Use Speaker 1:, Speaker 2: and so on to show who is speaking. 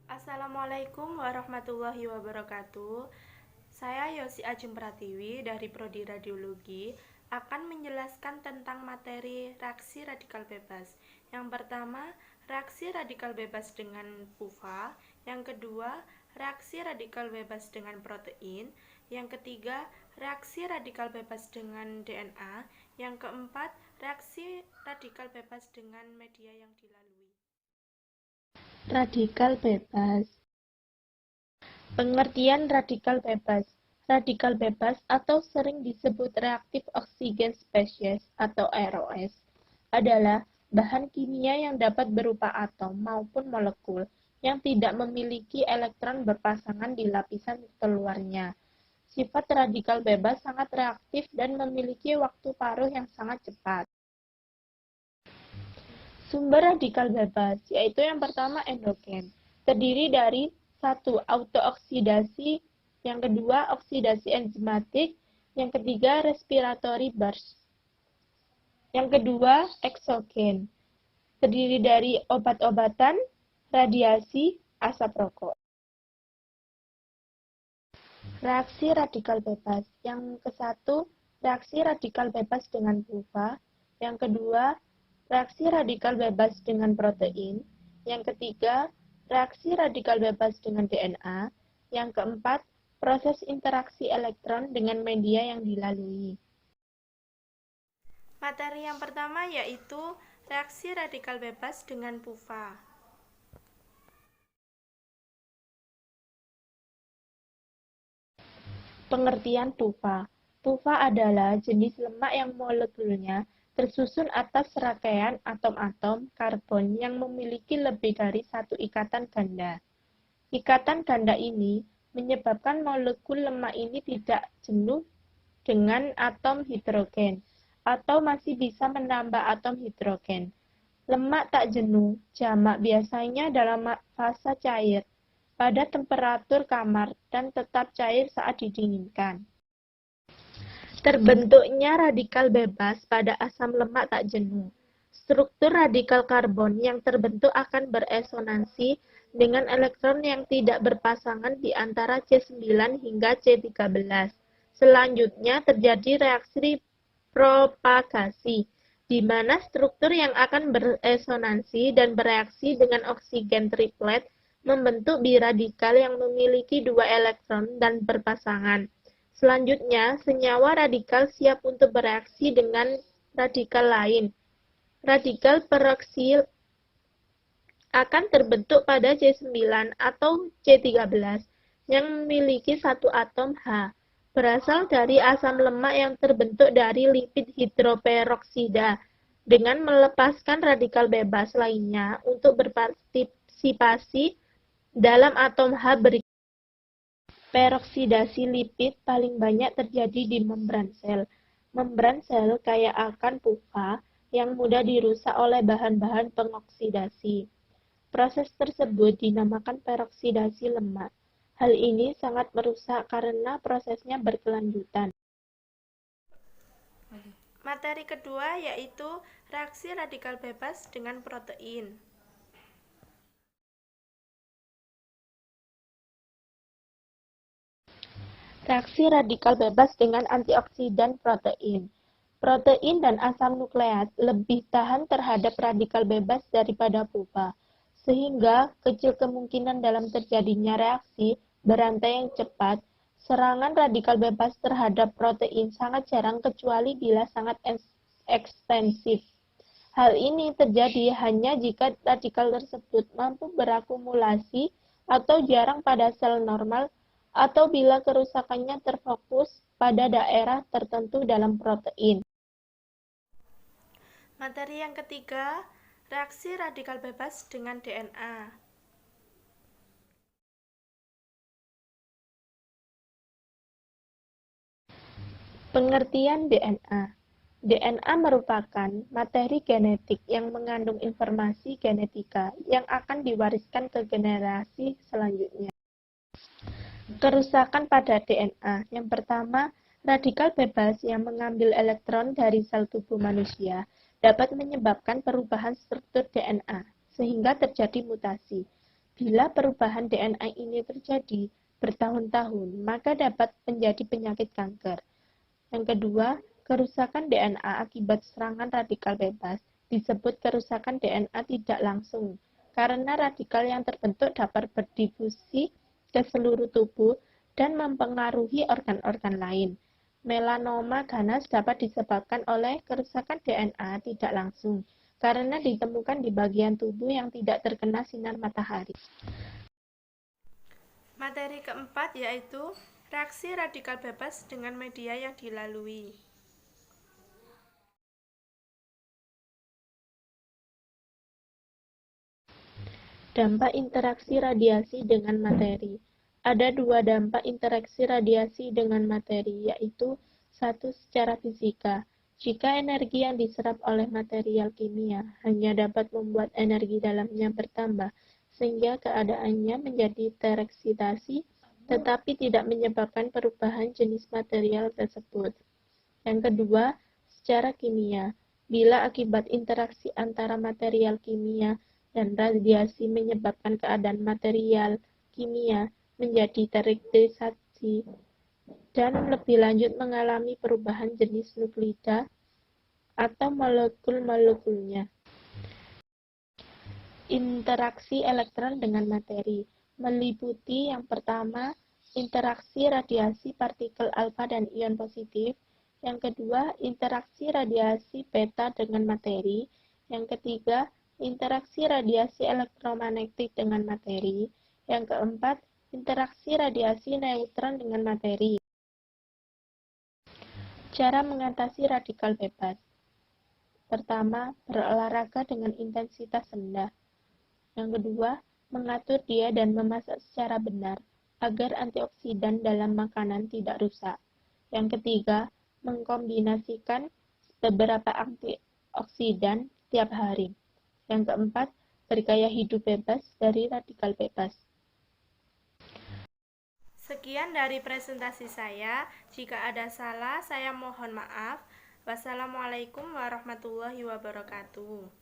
Speaker 1: Assalamualaikum warahmatullahi wabarakatuh. Saya Yosi Ajeng Pratiwi dari Prodi Radiologi akan menjelaskan tentang materi reaksi radikal bebas. Yang pertama, reaksi radikal bebas dengan PUVA. Yang kedua, reaksi radikal bebas dengan protein. Yang ketiga, reaksi radikal bebas dengan DNA. Yang keempat, reaksi radikal bebas dengan media yang dilalui.
Speaker 2: Radikal bebas. Pengertian radikal bebas. Radikal bebas atau sering disebut reaktif oksigen spesies atau ROS adalah bahan kimia yang dapat berupa atom maupun molekul yang tidak memiliki elektron berpasangan di lapisan keluarnya. Sifat radikal bebas sangat reaktif dan memiliki waktu paruh yang sangat cepat. Sumber radikal bebas, yaitu yang pertama endogen, terdiri dari satu autooksidasi, yang kedua oksidasi enzimatik, yang ketiga respiratory burst. Yang kedua eksogen, terdiri dari obat-obatan, radiasi, asap rokok. Reaksi radikal bebas. Yang ke-1, reaksi radikal bebas dengan PUVA. Yang kedua, reaksi radikal bebas dengan protein. Yang ketiga, reaksi radikal bebas dengan DNA. Yang keempat, proses interaksi elektron dengan media yang dilalui.
Speaker 1: Materi yang pertama yaitu reaksi radikal bebas dengan PUVA.
Speaker 2: Pengertian PUVA. PUVA adalah jenis lemak yang molekulnya tersusun atas serangkaian atom-atom karbon yang memiliki lebih dari satu ikatan ganda. Ikatan ganda ini menyebabkan molekul lemak ini tidak jenuh dengan atom hidrogen atau masih bisa menambah atom hidrogen. Lemak tak jenuh jamak biasanya dalam fase cair pada temperatur kamar dan tetap cair saat didinginkan. Terbentuknya radikal bebas pada asam lemak tak jenuh. Struktur radikal karbon yang terbentuk akan beresonansi dengan elektron yang tidak berpasangan di antara C9 hingga C13. Selanjutnya terjadi reaksi propagasi, di mana struktur yang akan beresonansi dan bereaksi dengan oksigen triplet membentuk biradikal yang memiliki dua elektron dan berpasangan. Selanjutnya, senyawa radikal siap untuk bereaksi dengan radikal lain. Radikal peroksil akan terbentuk pada C9 atau C13 yang memiliki satu atom H, berasal dari asam lemak yang terbentuk dari lipid hidroperoksida dengan melepaskan radikal bebas lainnya untuk berpartisipasi dalam atom H berikutnya. Peroksidasi lipid paling banyak terjadi di membran sel. Membran sel kaya akan PUVA yang mudah dirusak oleh bahan-bahan pengoksidasi. Proses tersebut dinamakan peroksidasi lemak. Hal ini sangat merusak karena prosesnya berkelanjutan.
Speaker 1: Materi kedua yaitu reaksi radikal bebas dengan protein.
Speaker 2: Reaksi radikal bebas dengan antioksidan protein. Protein dan asam nukleat lebih tahan terhadap radikal bebas daripada PUVA, sehingga kecil kemungkinan dalam terjadinya reaksi berantai yang cepat. Serangan radikal bebas terhadap protein sangat jarang kecuali bila sangat ekstensif. Hal ini terjadi hanya jika radikal tersebut mampu berakumulasi atau jarang pada sel normal atau bila kerusakannya terfokus pada daerah tertentu dalam protein.
Speaker 1: Materi yang ketiga, reaksi radikal bebas dengan DNA.
Speaker 2: Pengertian DNA. DNA merupakan materi genetik yang mengandung informasi genetika yang akan diwariskan ke generasi selanjutnya. Kerusakan pada DNA. Yang pertama, radikal bebas yang mengambil elektron dari sel tubuh manusia dapat menyebabkan perubahan struktur DNA, sehingga terjadi mutasi. Bila perubahan DNA ini terjadi bertahun-tahun, maka dapat menjadi penyakit kanker. Yang kedua, kerusakan DNA akibat serangan radikal bebas disebut kerusakan DNA tidak langsung, karena radikal yang terbentuk dapat berdifusi ke seluruh tubuh dan mempengaruhi organ-organ lain. Melanoma ganas dapat disebabkan oleh kerusakan DNA tidak langsung, karena ditemukan di bagian tubuh yang tidak terkena sinar matahari.
Speaker 1: Materi keempat yaitu reaksi radikal bebas dengan media yang dilalui.
Speaker 2: Dampak interaksi radiasi dengan materi. Ada dua dampak interaksi radiasi dengan materi, yaitu satu secara fisika. Jika energi yang diserap oleh material kimia hanya dapat membuat energi dalamnya bertambah, sehingga keadaannya menjadi tereksitasi, tetapi tidak menyebabkan perubahan jenis material tersebut. Yang kedua, secara kimia. Bila akibat interaksi antara material kimia dan radiasi menyebabkan keadaan material kimia menjadi tereksitasi dan lebih lanjut mengalami perubahan jenis nuklida atau molekul-molekulnya. Interaksi elektron dengan materi meliputi yang pertama, interaksi radiasi partikel alfa dan ion positif, yang kedua, interaksi radiasi beta dengan materi, yang ketiga, interaksi radiasi elektromagnetik dengan materi, yang keempat, interaksi radiasi neutron dengan materi. Cara mengatasi radikal bebas. Pertama, berolahraga dengan intensitas rendah. Yang kedua, mengatur dia dan memasak secara benar agar antioksidan dalam makanan tidak rusak. Yang ketiga, mengkombinasikan beberapa antioksidan setiap hari. Yang keempat, bergaya hidup bebas dari radikal bebas.
Speaker 1: Sekian dari presentasi saya. Jika ada salah, saya mohon maaf. Wassalamualaikum warahmatullahi wabarakatuh.